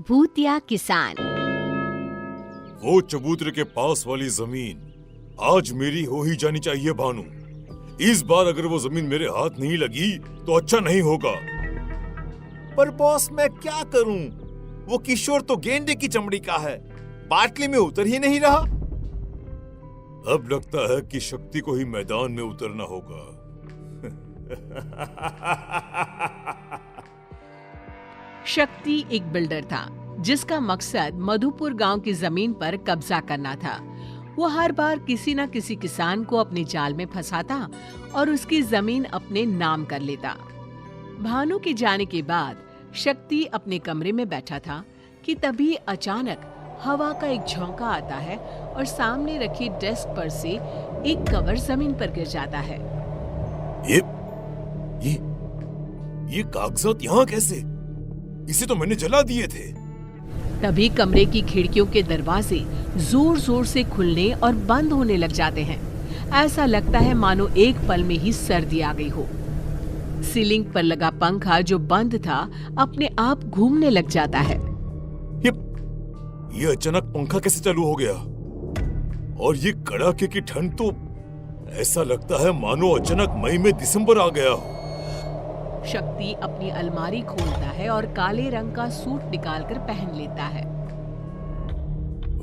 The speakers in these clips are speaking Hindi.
भूतिया किसान। वो चबूतरे के पास वाली जमीन आज मेरी हो ही जानी चाहिए भानु। इस बार अगर वो जमीन मेरे हाथ नहीं लगी तो अच्छा नहीं होगा। पर बॉस मैं क्या करूं? वो किशोर तो गेंडे की चमड़ी का है, बाटली में उतर ही नहीं रहा। अब लगता है कि शक्ति को ही मैदान में उतरना होगा। शक्ति एक बिल्डर था जिसका मकसद मधुपुर गांव की जमीन पर कब्जा करना था। वो हर बार किसी न किसी किसान को अपने जाल में फंसाता और उसकी जमीन अपने नाम कर लेता। भानु के जाने के बाद शक्ति अपने कमरे में बैठा था कि तभी अचानक हवा का एक झोंका आता है और सामने रखी डेस्क पर से एक कवर जमीन पर गिर जाता है। ये कागजात यहाँ कैसे? इसे तो मैंने जला दिए थे। तभी कमरे की खिड़कियों के दरवाजे जोर जोर से खुलने और बंद होने लग जाते हैं। ऐसा लगता है मानो एक पल में ही सर्दी आ गई हो। सीलिंग पर लगा पंखा जो बंद था अपने आप घूमने लग जाता है। ये अचानक पंखा कैसे चालू हो गया? और ये कड़ाके की ठंड तो ऐसा लगता है मानो अचानक मई में दिसंबर आ गया हो। शक्ति अपनी अलमारी खोलता है और काले रंग का सूट निकालकर पहन लेता है।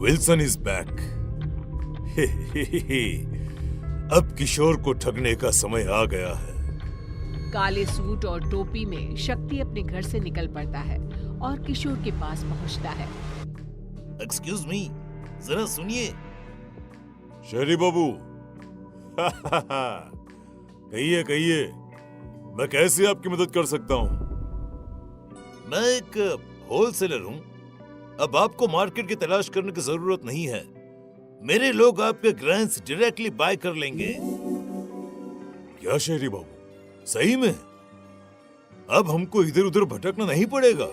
Wilson is back. अब किशोर को ठगने का समय आ गया है। काले सूट और टोपी में शक्ति अपने घर से निकल पड़ता है और किशोर के पास पहुंचता है। एक्सक्यूज मी, जरा सुनिए। शहरी बाबू, कहिए, मैं कैसे आपकी मदद कर सकता हूँ? मैं एक होलसेलर हूँ। अब आपको मार्केट की तलाश करने की जरूरत नहीं है। मेरे लोग आपके ग्रेन्स डायरेक्टली बाय कर लेंगे। क्या शहरी बाबू, सही में? अब हमको इधर उधर भटकना नहीं पड़ेगा।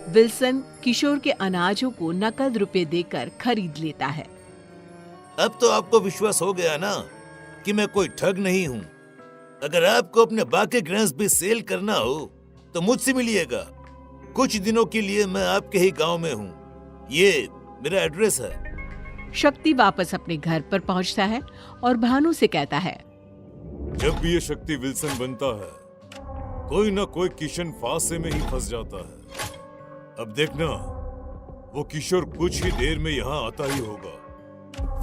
विल्सन किशोर के अनाजों को नकद रुपए देकर खरीद लेता है। अब तो आपको विश्वास हो गया ना कि मैं कोई ठग नहीं हूँ। अगर आपको अपने बाकी ग्रेन्स भी सेल करना हो तो मुझसे मिलिएगा। कुछ दिनों के लिए मैं आपके ही गांव में हूँ। ये मेरा एड्रेस है। शक्ति वापस अपने घर पर पहुंचता है और भानु से कहता है, जब भी ये शक्ति विल्सन बनता है कोई ना कोई किशन फांसे में ही फंस जाता है। अब देखना, वो किशोर कुछ ही देर में यहाँ आता ही होगा।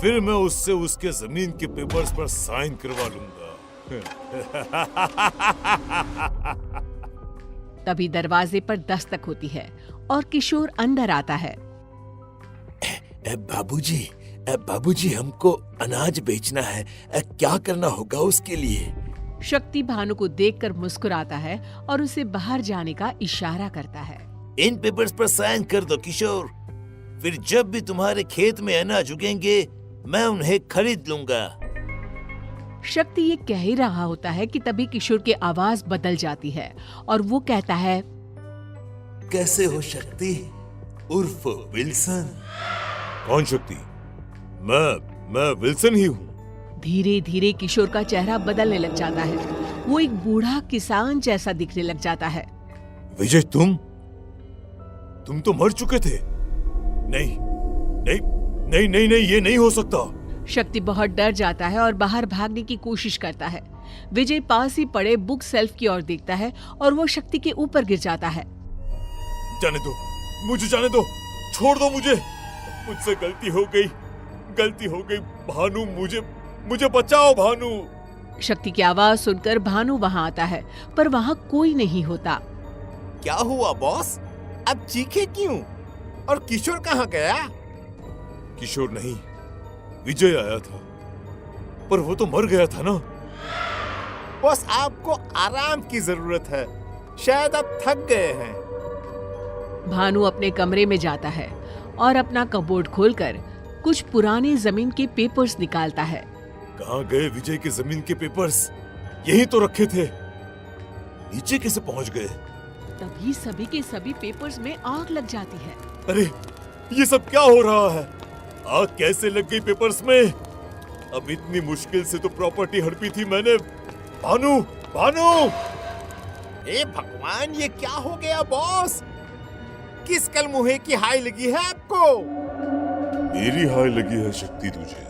फिर मैं उससे उसके जमीन के पेपर्स पर साइन करवा लूंगा। तभी दरवाजे पर दस्तक होती है और किशोर अंदर आता है। बाबूजी हमको अनाज बेचना है। क्या करना होगा उसके लिए? शक्ति भानु को देखकर मुस्कुराता है और उसे बाहर जाने का इशारा करता है। इन पेपर्स पर साइन कर दो किशोर। फिर जब भी तुम्हारे खेत में अनाज उगेंगे मैं उन्हें खरीद लूंगा। शक्ति ये कह ही रहा होता है कि तभी किशोर की आवाज बदल जाती है और वो कहता है, कैसे हो शक्ति उर्फ विल्सन? कौन शक्ति? मैं विल्सन ही हूँ। धीरे धीरे किशोर का चेहरा बदलने लग जाता है। वो एक बूढ़ा किसान जैसा दिखने लग जाता है। विजय, तुम तो मर चुके थे। नहीं, ये नहीं हो सकता। शक्ति बहुत डर जाता है और बाहर भागने की कोशिश करता है। विजय पास ही पड़े बुक सेल्फ की ओर देखता है और वो शक्ति के ऊपर गिर जाता है। जाने दो, मुझे जाने दो, छोड़ दो मुझे। मुझसे गलती हो गई भानु, मुझे बचाओ भानु। शक्ति की आवाज सुनकर भानु वहां आता है पर वहां कोई नहीं होता। क्या हुआ बॉस? अब चीखे क्यों? और किशोर कहाँ गया? किशोर नहीं, विजय आया था, पर वो तो मर गया था ना। बॉस आपको आराम की जरूरत है, शायद आप थक गए हैं। भानु अपने कमरे में जाता है और अपना कबोर्ड खोलकर कुछ पुराने जमीन के पेपर्स निकालता है। कहाँ गए विजय के जमीन के पेपर्स? यहीं तो रखे थे। नीचे कैसे पहुंच गए? तभी सभी के सभी पेपर्स में आग लग जाती है। अरे ये सब क्या हो रहा है? आग कैसे लग गई पेपर्स में? अब इतनी मुश्किल से तो प्रॉपर्टी हड़पी थी मैंने। भानु! हे भगवान, ये क्या हो गया बॉस? किस कल मुहे की हाय लगी है आपको? मेरी हाय लगी है शक्ति तुझे।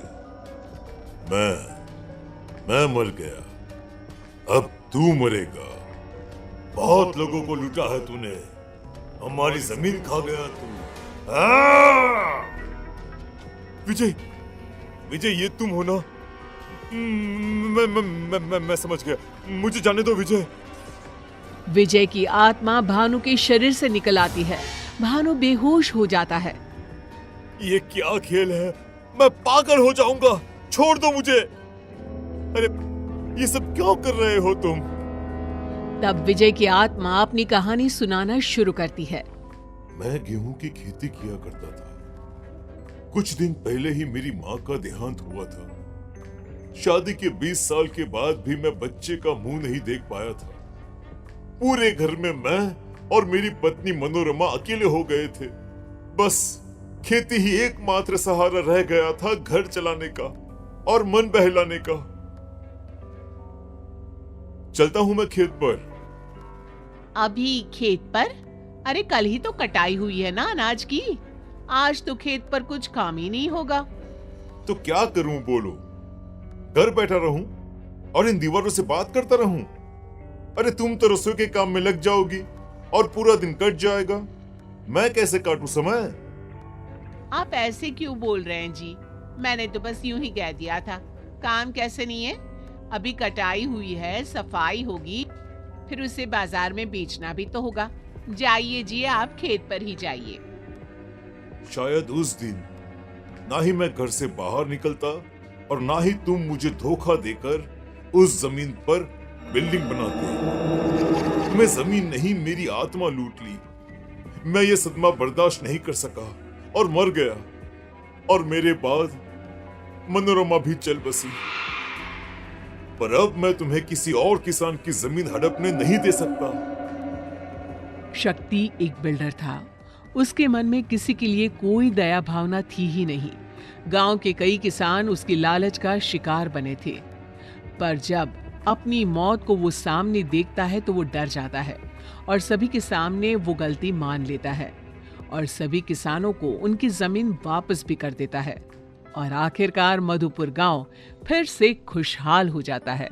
मैं मर गया, अब तू मरेगा। बहुत लोगों को लूटा है तूने, हमारी जमीन खा गया तू। विजय, विजय ये तुम हो ना? मैं समझ गया, मुझे जाने दो विजय। विजय की आत्मा भानु के शरीर से निकल आती है। भानु बेहोश हो जाता है। ये क्या खेल है? मैं पागल हो जाऊंगा, छोड़ दो मुझे। अरे ये सब क्यों कर रहे हो तुम? तब विजय की आत्मा अपनी कहानी सुनाना शुरू करती है। मैं गेहूं की खेती किया करता था। कुछ दिन पहले ही मेरी माँ का देहांत हुआ था। शादी के 20 साल के बाद भी मैं बच्चे का मुंह नहीं देख पाया था। पूरे घर में मैं और मेरी पत्नी मनोरमा अकेले हो गए थे। बस खेती ही एकमात्र सहारा रह गया था घर चलाने का और मन बहलाने का। चलता हूं मैं खेत पर। अभी खेत पर? अरे कल ही तो कटाई हुई है ना अनाज की। आज तो खेत पर कुछ काम ही नहीं होगा। तो क्या करूं बोलो? घर बैठा रहूं और इन दीवारों से बात करता रहूं? अरे तुम तो रसोई के काम में लग जाओगी और पूरा दिन कट जाएगा। मैं कैसे काटूं समय? आप ऐसे क्यों बोल रहे हैं जी? मैंने तो बस यूं ही कह दिया था। काम कैसे नहीं है? अभी कटाई हुई है, सफाई होगी, फिर उसे बाजार में बेचना भी तो होगा। जाइए जी, आप खेत पर ही जाइए। शायद उस दिन ना ही मैं घर से बाहर निकलता और ना ही तुम मुझे धोखा देकर उस जमीन पर बिल्डिंग बनाते। तुम्हें जमीन नहीं मेरी आत्मा लूट ली। मैं ये सदमा बर्दाश्त नहीं कर सका और मर गया। और मेरे बाद मनोरमा भी चल बसी। पर अब मैं तुम्हें किसी और किसान की जमीन हड़पने नहीं दे सकता। शक्ति एक बिल्डर था। उसके मन में किसी के लिए कोई दया भावना थी ही नहीं। गांव के कई किसान उसकी लालच का शिकार बने थे। पर जब अपनी मौत को वो सामने देखता है तो वो डर जाता है और सभी के सामने वो गलती मान लेता है और सभी किसानों को उनकी जमीन वापस भी कर देता है। और आखिरकार मधुपुर गांव फिर से खुशहाल हो जाता है।